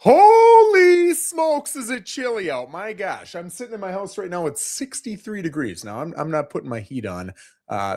Holy smokes, is it chilly out? My gosh, I'm sitting in my house right now. It's 63 degrees. Now, I'm not putting my heat on,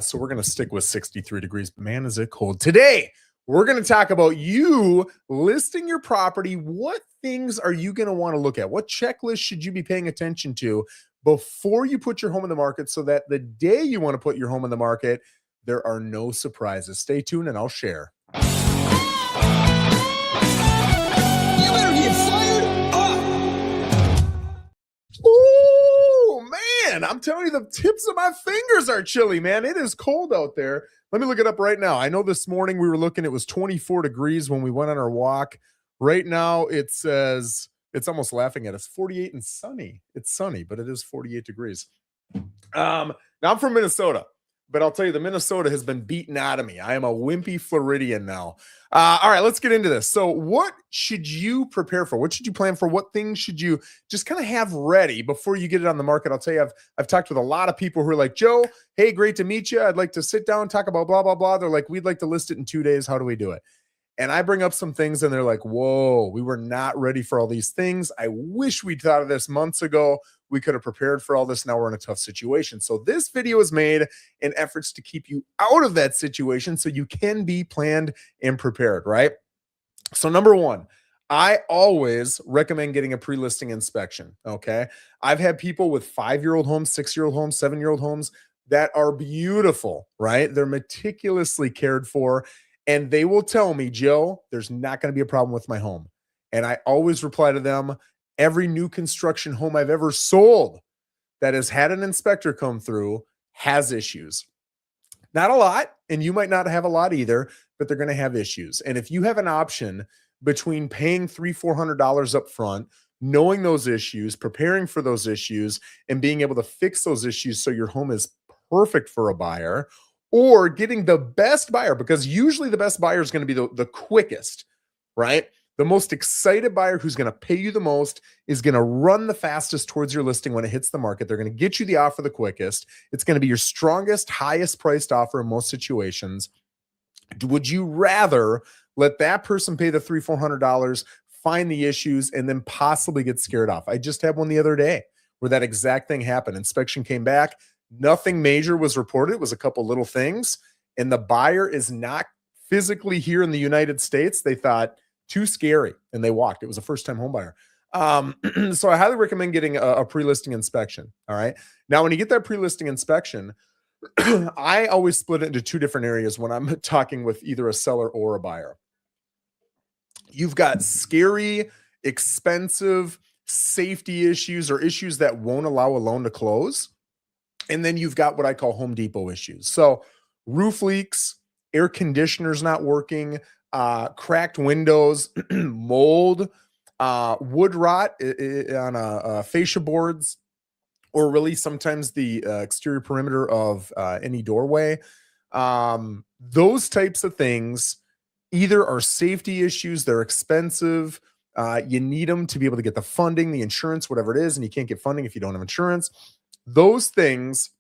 so we're going to stick with 63 degrees. But man, is it cold. Today, we're going to talk about you listing your property. What things are you going to want to look at? What checklist should you be paying attention to before you put your home in the market so that the day you want to put your home in the market, there are no surprises? Stay tuned and I'll share. You better get fired up. Oh man, I'm telling you, the tips of my fingers are chilly, man. It is cold out there. Let me look it up right now. I know this morning we were looking, it was 24 degrees when we went on our walk. Right now it says, it's almost laughing at us, 48 and sunny. It's sunny, but it is 48 degrees. Now I'm from Minnesota, but I'll tell you, the Minnesota has been beaten out of me. I am a wimpy Floridian now. All right, let's get into this. So what should you prepare for? What should you plan for? What things should you just kind of have ready before you get it on the market? I'll tell you, I've talked with a lot of people who are like, Joe, hey, great to meet you. I'd like to sit down and talk about blah, blah, blah. They're like, we'd like to list it in 2 days. How do we do it? And I bring up some things and they're like, whoa, we were not ready for all these things. I wish we'd thought of this months ago. We could have prepared for all this. Now we're in a tough situation. So this video is made in efforts to keep you out of that situation so you can be planned and prepared, right? So number one, I always recommend getting a pre-listing inspection, okay? I've had people with 5-year-old homes, 6-year-old homes, 7-year-old homes that are beautiful, right? They're meticulously cared for. And they will tell me, Joe, there's not going to be a problem with my home. And I always reply to them, every new construction home I've ever sold that has had an inspector come through has issues. Not a lot, and you might not have a lot either, but they're going to have issues. And if you have an option between paying $300-$400 up front, knowing those issues, preparing for those issues, and being able to fix those issues so your home is perfect for a buyer, or getting the best buyer, because usually the best buyer is going to be the quickest, right? The most excited buyer who's going to pay you the most is going to run the fastest towards your listing when it hits the market. They're going to get you the offer the quickest. It's going to be your strongest, highest priced offer in most situations. Would you rather let that person pay the $300-$400, find the issues, and then possibly get scared off? I just had one the other day where that exact thing happened. Inspection came back. Nothing major was reported. It was a couple little things. And the buyer is not physically here in the United States. They thought, too scary, and they walked. It was a first-time home buyer. So I highly recommend getting a pre-listing inspection. All right. Now, when you get that pre-listing inspection, I always split it into 2 different areas when I'm talking with either a seller or a buyer. You've got scary, expensive safety issues or issues that won't allow a loan to close. And then you've got what I call Home Depot issues. So roof leaks, air conditioners not working, cracked windows, mold, wood rot on fascia boards, or really sometimes the exterior perimeter of any doorway. Those types of things either are safety issues, they're expensive, you need them to be able to get the funding, the insurance, whatever it is, and you can't get funding if you don't have insurance. Those things,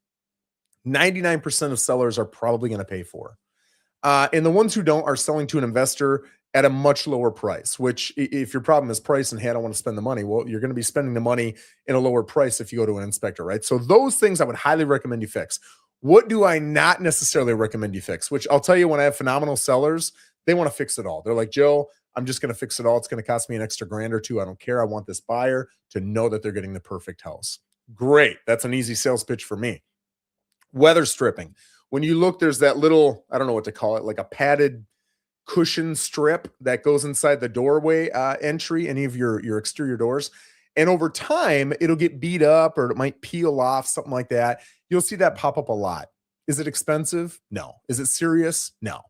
99% of sellers are probably going to pay for. And the ones who don't are selling to an investor at a much lower price, which if your problem is price and, hey, I don't want to spend the money, well, you're going to be spending the money in a lower price if you go to an inspector, right? So those things I would highly recommend you fix. What do I not necessarily recommend you fix? Which I'll tell you, when I have phenomenal sellers, they want to fix it all. They're like, Joe, I'm just going to fix it all. It's going to cost me an extra $1,000 or $2,000. I don't care. I want this buyer to know that they're getting the perfect house. Great. That's an easy sales pitch for me. Weather stripping. When you look, there's that little, I don't know what to call it, like a padded cushion strip that goes inside the doorway entry, any of your exterior doors. And over time, it'll get beat up or it might peel off, something like that. You'll see that pop up a lot. Is it expensive? No. Is it serious? No.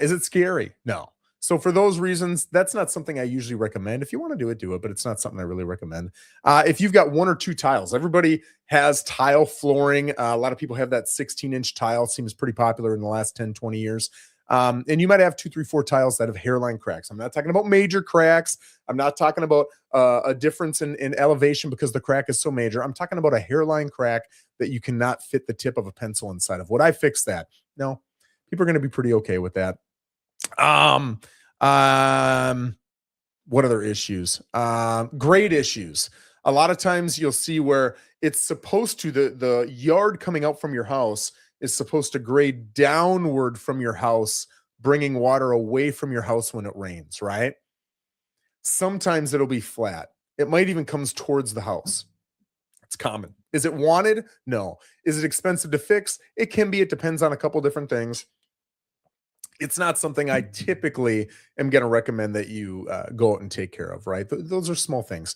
Is it scary? No. So for those reasons, that's not something I usually recommend. If you want to do it, but it's not something I really recommend. If you've got 1 or 2 tiles, everybody has tile flooring. A lot of people have that 16-inch tile. Seems pretty popular in the last 10, 20 years. And you might have 2, 3, 4 tiles that have hairline cracks. I'm not talking about major cracks. I'm not talking about a difference in elevation because the crack is so major. I'm talking about a hairline crack that you cannot fit the tip of a pencil inside of. Would I fix that? No. People are going to be pretty okay with that. What other issues? Grade issues. A lot of times you'll see where it's supposed to, the yard coming out from your house is supposed to grade downward from your house, bringing water away from your house when it rains, right? Sometimes it'll be flat. It might even comes towards the house. It's common. Is it wanted? No. Is it expensive to fix? It can be. It depends on a couple different things. It's not something I typically am going to recommend that you go out and take care of, right? Those are small things.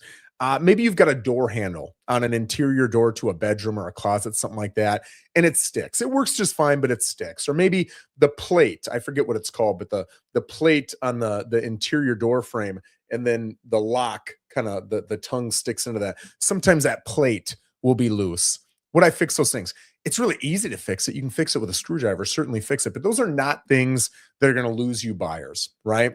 Maybe you've got a door handle on an interior door to a bedroom or a closet, something like that, and it sticks. It works just fine, but it sticks. Or maybe the plate, I forget what it's called, but the plate on the interior door frame, and then the lock, kind of the tongue sticks into that. Sometimes that plate will be loose. Would I fix those things? It's really easy to fix it. You can fix it with a screwdriver, certainly fix it, but those are not things that are going to lose you buyers, right?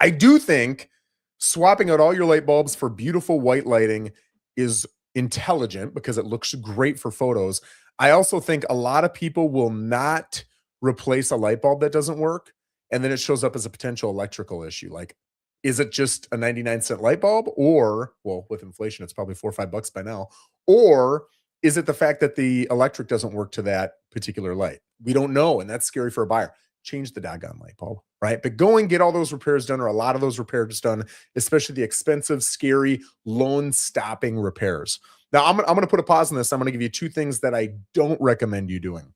I do think swapping out all your light bulbs for beautiful white lighting is intelligent because it looks great for photos. I also think a lot of people will not replace a light bulb that doesn't work, and then it shows up as a potential electrical issue. Like, is it just a 99-cent light bulb? Or, well, with inflation, it's probably $4 or $5 by now. Or is it the fact that the electric doesn't work to that particular light? We don't know, and that's scary for a buyer. Change the doggone light bulb, right? But go and get all those repairs done, or a lot of those repairs done, especially the expensive, scary, loan-stopping repairs. Now, I'm going to put a pause on this. I'm going to give you two things that I don't recommend you doing.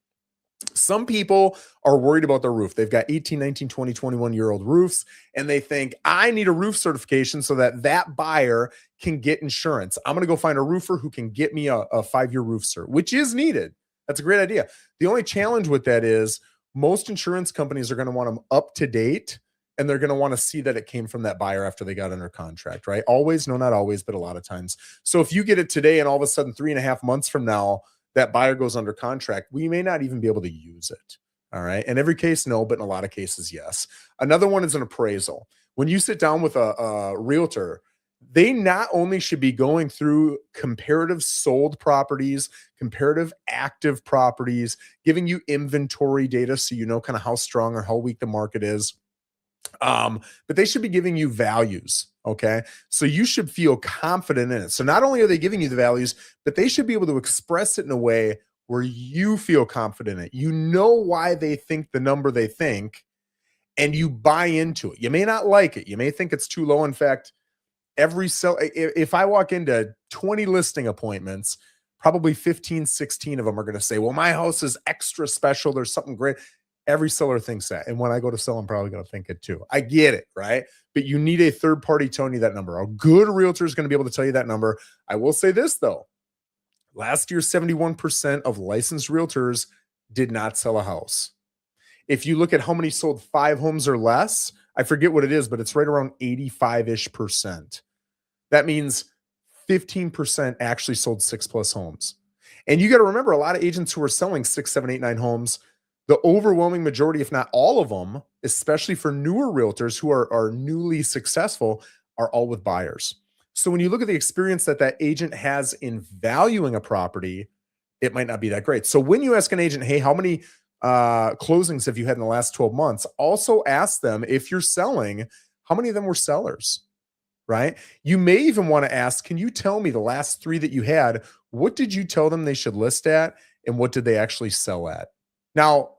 Some people are worried about their roof. They've got 18, 19, 20, 21-year-old roofs, and they think, I need a roof certification so that buyer can get insurance. I'm going to go find a roofer who can get me a 5-year roof cert, which is needed. That's a great idea. The only challenge with that is most insurance companies are going to want them up to date, and they're going to want to see that it came from that buyer after they got under contract, right? Always, no, not always, but a lot of times. So if you get it today and all of a sudden 3.5 months from now, that buyer goes under contract, we may not even be able to use it. All right. In every case, no, but in a lot of cases, yes. Another one is an appraisal. When you sit down with a realtor, they not only should be going through comparative sold properties, comparative active properties, giving you inventory data so you know kind of how strong or how weak the market is. But they should be giving you values. Okay. So you should feel confident in it. So not only are they giving you the values, but they should be able to express it in a way where you feel confident in it. You know why they think the number they think, and you buy into it. You may not like it. You may think it's too low. In fact, if I walk into 20 listing appointments, probably 15, 16 of them are going to say, well, my house is extra special. There's something great. Every seller thinks that. And when I go to sell, I'm probably going to think it too. I get it, right? But you need a third party telling you that number. A good realtor is going to be able to tell you that number. I will say this, though. Last year, 71% of licensed realtors did not sell a house. If you look at how many sold 5 homes or less, I forget what it is, but it's right around 85-ish%. That means 15% actually sold 6+ homes. And you got to remember, a lot of agents who are selling 6, 7, 8, 9 homes, the overwhelming majority, if not all of them, especially for newer realtors who are newly successful, are all with buyers. So when you look at the experience that agent has in valuing a property, it might not be that great. So when you ask an agent, hey, how many closings have you had in the last 12 months? Also ask them, if you're selling, how many of them were sellers, right? You may even want to ask, can you tell me the last 3 that you had, what did you tell them they should list at, and what did they actually sell at? Now,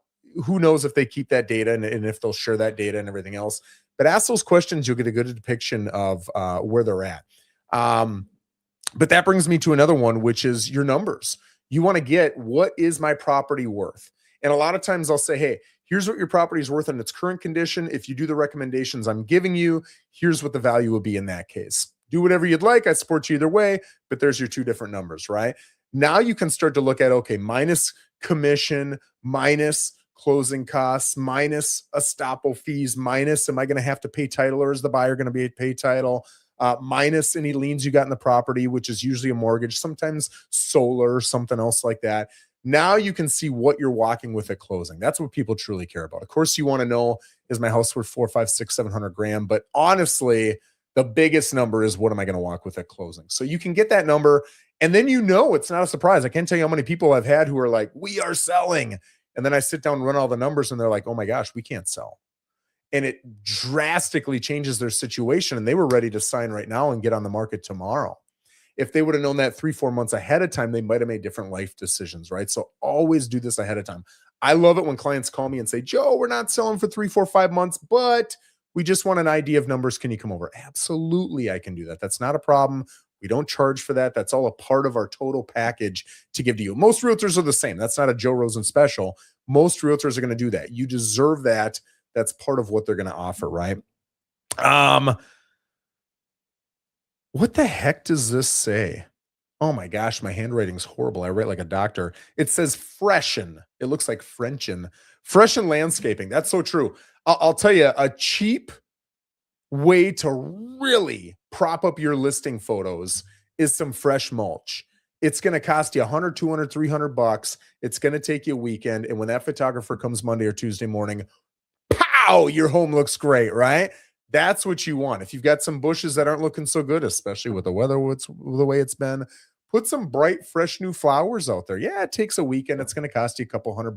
who knows if they keep that data and if they'll share that data and everything else. But ask those questions, you'll get a good depiction of where they're at. But that brings me to another one, which is your numbers. You want to get, what is my property worth? And a lot of times I'll say, hey, here's what your property is worth in its current condition. If you do the recommendations I'm giving you, here's what the value will be in that case. Do whatever you'd like. I support you either way, but there's your 2 different numbers, right? Now you can start to look at, okay, minus commission, minus closing costs, minus estoppel fees, minus, am I going to have to pay title, or is the buyer going to be pay title? Minus any liens you got in the property, which is usually a mortgage, sometimes solar, something else like that. Now you can see what you're walking with at closing. That's what people truly care about. Of course, you want to know, is my house worth 4, 5, 6, 700 grand? But honestly, the biggest number is, what am I going to walk with at closing? So you can get that number, and then it's not a surprise. I can't tell you how many people I've had who are like, we are selling. And then I sit down and run all the numbers, and they're like, oh my gosh, we can't sell. and it drastically changes their situation. And they were ready to sign right now and get on the market tomorrow. If they would have known that 3-4 months ahead of time, they might have made different life decisions, right? So always do this ahead of time. I love it when clients call me and say, Joe, we're not selling for 3, 4, 5 months, but we just want an idea of numbers. Can you come over? Absolutely, I can do that. That's not a problem. We don't charge for that. That's all a part of our total package to give to you. Most realtors are the same. That's not a Joe Rosen special. Most realtors are going to do that. You deserve that. That's part of what they're going to offer, right? What the heck does this say? Oh my gosh, my handwriting's horrible. I write like a doctor. It says freshen. It looks like Frenchin. Freshen landscaping. That's so true. I'll tell you, a cheap way to really prop up your listing photos is some fresh mulch. It's going to cost you 100, 200, 300 bucks. It's going to take you a weekend. And when that photographer comes Monday or Tuesday morning, pow, your home looks great, right? That's what you want. If you've got some bushes that aren't looking so good, especially with the weather, the way it's been, put some bright, fresh new flowers out there. Yeah, it takes a weekend. It's going to cost you a couple $100,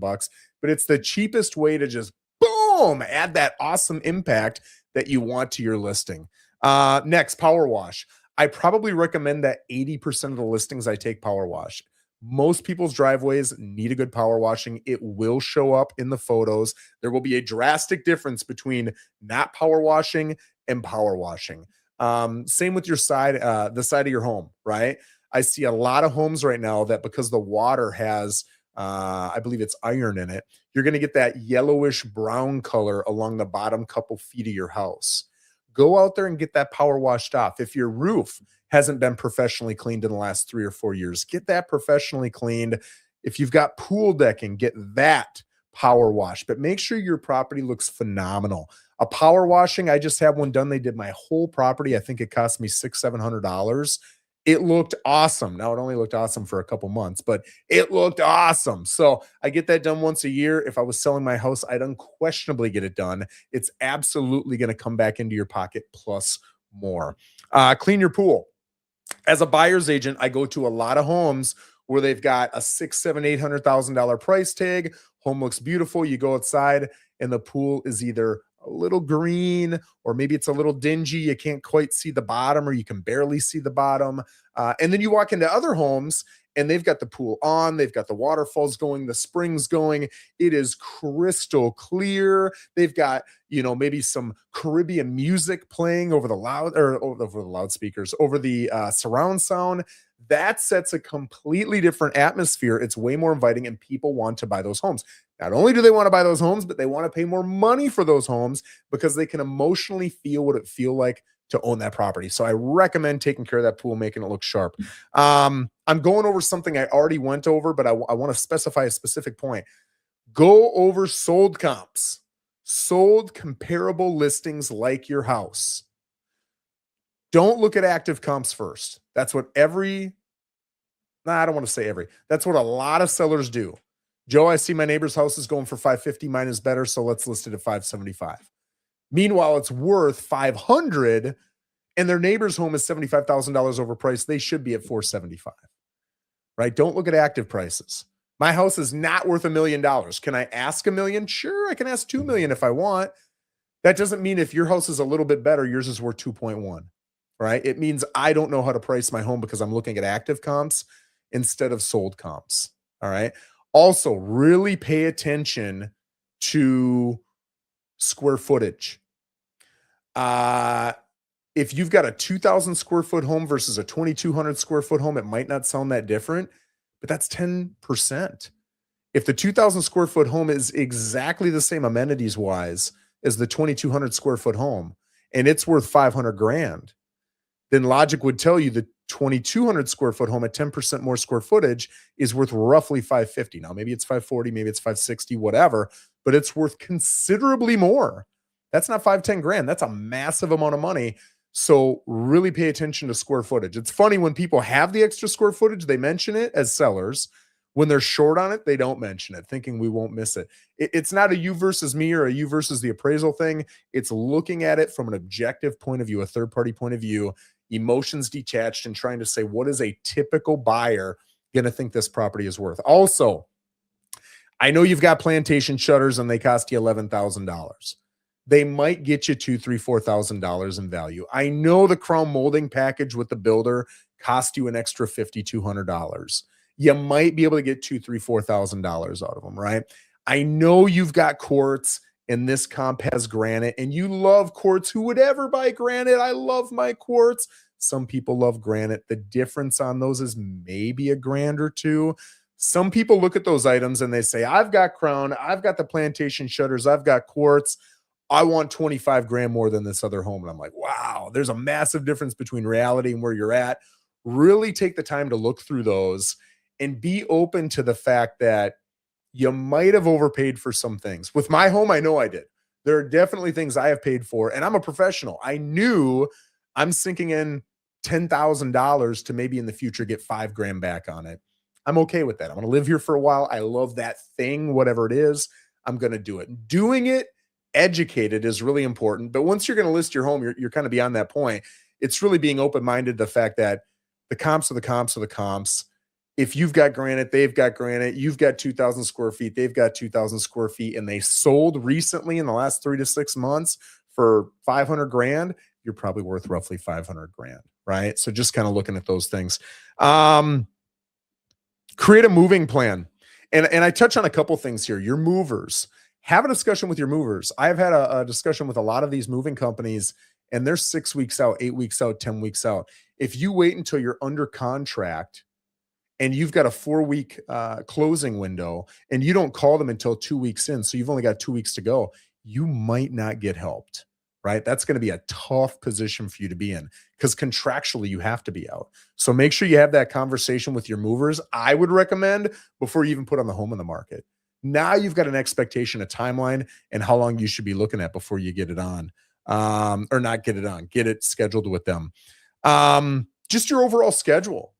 but it's the cheapest way to just boom, add that awesome impact that you want to your listing. Next, power wash. I probably recommend that 80% of the listings I take power wash. Most people's driveways need a good power washing. It will show up in the photos. There will be a drastic difference between not power washing and power washing. Same with your side, the side of your home, right? I see a lot of homes right now that because the water has, I believe it's iron in it, you're going to get that yellowish brown color along the bottom couple feet of your house. Go out there and get that power washed off. If your roof hasn't been professionally cleaned in the last 3 or 4 years, get that professionally cleaned. If you've got pool decking, get that power washed, but make sure your property looks phenomenal. A power washing, I just had one done. They did my whole property. I think it cost me $600-700. It looked awesome. Now, it only looked awesome for a couple months, but it looked awesome. So I get that done once a year. If I was selling my house, I'd unquestionably get it done. It's absolutely going to come back into your pocket plus more. Clean your pool. As a buyer's agent, I go to a lot of homes where they've got a $600,000, $700,000, $800,000 price tag. Home looks beautiful. You go outside and the pool is either a little green or maybe it's a little dingy. You can't quite see the bottom or you can barely see the bottom. And then you walk into other homes and they've got the pool on, they've got the waterfalls going, the springs going. It is crystal clear. They've got, maybe some Caribbean music playing over the loudspeakers, over the surround sound. That sets a completely different atmosphere. It's way more inviting and people want to buy those homes. Not only do they want to buy those homes, but they want to pay more money for those homes because they can emotionally feel what it feels like to own that property. So I recommend taking care of that pool, making it look sharp. I'm going over something I already went over, but I want to specify a specific point. Go over sold comps, sold comparable listings like your house. Don't look at active comps first. That's what I don't want to say that's what a lot of sellers do. Joe, I see my neighbor's house is going for $550. Mine is better, so let's list it at $575. Meanwhile, it's worth $500 and their neighbor's home is $75,000 overpriced. They should be at $475, right? Don't look at active prices. My house is not worth $1 million. Can I ask $1 million? Sure, I can ask $2 million if I want. That doesn't mean if your house is a little bit better, yours is worth 2.1, right? It means I don't know how to price my home because I'm looking at active comps instead of sold comps, all right? Also, really pay attention to square footage. If you've got a 2,000 square foot home versus a 2,200 square foot home, it might not sound that different, but that's 10%. If the 2,000 square foot home is exactly the same amenities wise as the 2,200 square foot home, and it's worth $500,000, then logic would tell you the 2,200 square foot home at 10% more square footage is worth roughly $550. Now, maybe it's $540, maybe it's $560, whatever, but it's worth considerably more. That's not $5-10,000. That's a massive amount of money. So really pay attention to square footage. It's funny when people have the extra square footage, they mention it as sellers. When they're short on it, they don't mention it, thinking we won't miss it. It's not a you versus me or a you versus the appraisal thing. It's looking at it from an objective point of view, a third-party point of view, emotions detached, and trying to say, what is a typical buyer going to think this property is worth? Also, I know you've got plantation shutters and they cost you $11,000. they might get you $2,000, $3,000, $4,000 in value. I know the crown molding package with the builder cost you an extra $5,200. You might be able to get $2,000, $3,000, $4,000 out of them, right? I know you've got quartz and this comp has granite and you love quartz. Who would ever buy granite? I love my quartz. Some people love granite. The difference on those is maybe $1,000 or $2,000. Some people look at those items and they say, I've got crown, I've got the plantation shutters, I've got quartz. I want 25 grand more than this other home. And I'm like, wow, there's a massive difference between reality and where you're at. Really take the time to look through those and be open to the fact that you might have overpaid for some things. With my home, I know I did. There are definitely things I have paid for, and I'm a professional. I knew I'm sinking in $10,000 to maybe in the future get 5 grand back on it. I'm okay with that. I'm going to live here for a while. I love that thing, whatever it is. I'm going to do it. Doing it educated is really important. But once you're going to list your home, you're kind of beyond that point. It's really being open-minded to the fact that the comps are the comps are the comps. If you've got granite, they've got granite. You've got 2,000 square feet. They've got 2,000 square feet. And they sold recently in the last 3 to 6 months for 500 grand. You're probably worth roughly 500 grand, right? So just kind of looking at those things. Create a moving plan. And I touch on a couple things here. Your movers. Have a discussion with your movers. I've had a discussion with a lot of these moving companies, and they're 6 weeks out, 8 weeks out, 10 weeks out. If you wait until you're under contract and you've got a 4-week closing window and you don't call them until 2 weeks in, so you've only got 2 weeks to go, you might not get helped, right? That's going to be a tough position for you to be in because contractually you have to be out. So make sure you have that conversation with your movers. I would recommend before you even put on the home in the market. Now you've got an expectation, a timeline, and how long you should be looking at before you get it on, or not get it on, get it scheduled with them. Just your overall schedule.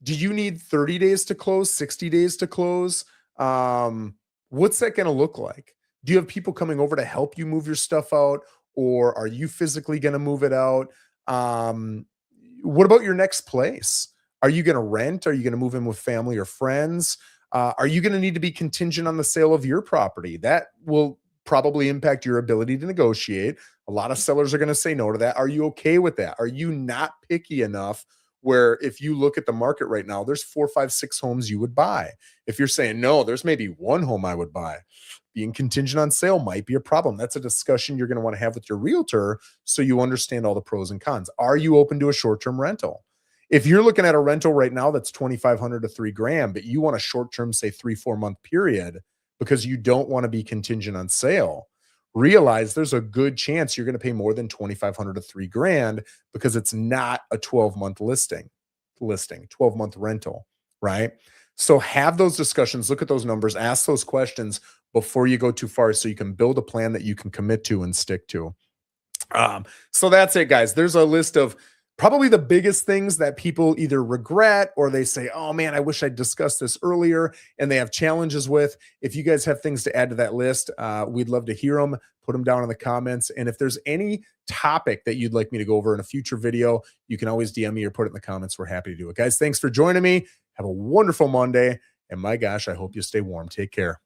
Do you need 30 days to close, 60 days to close? What's that going to look like? Do you have people coming over to help you move your stuff out, or are you physically going to move it out? What about your next place? Are you going to rent? Are you going to move in with family or friends? Are you going to need to be contingent on the sale of your property? That will probably impact your ability to negotiate. A lot of sellers are going to say no to that. Are you okay with that? Are you not picky enough where if you look at the market right now, there's 4, 5, 6 homes you would buy? If you're saying, no, there's maybe 1 home I would buy, being contingent on sale might be a problem. That's a discussion you're going to want to have with your realtor so you understand all the pros and cons. Are you open to a short-term rental? If you're looking at a rental right now that's $2,500 to $3 grand, but you want a short-term, say 3-4 month period because you don't want to be contingent on sale, realize there's a good chance you're going to pay more than $2,500 to $3 grand because it's not a 12-month listing, 12-month rental, right? So have those discussions, look at those numbers, ask those questions before you go too far so you can build a plan that you can commit to and stick to. So that's it, guys. There's a list of probably the biggest things that people either regret or they say, oh man, I wish I'd discussed this earlier, and they have challenges with. If you guys have things to add to that list, we'd love to hear them. Put them down in the comments. And if there's any topic that you'd like me to go over in a future video, you can always DM me or put it in the comments. We're happy to do it. Guys, thanks for joining me. Have a wonderful Monday. And my gosh, I hope you stay warm. Take care.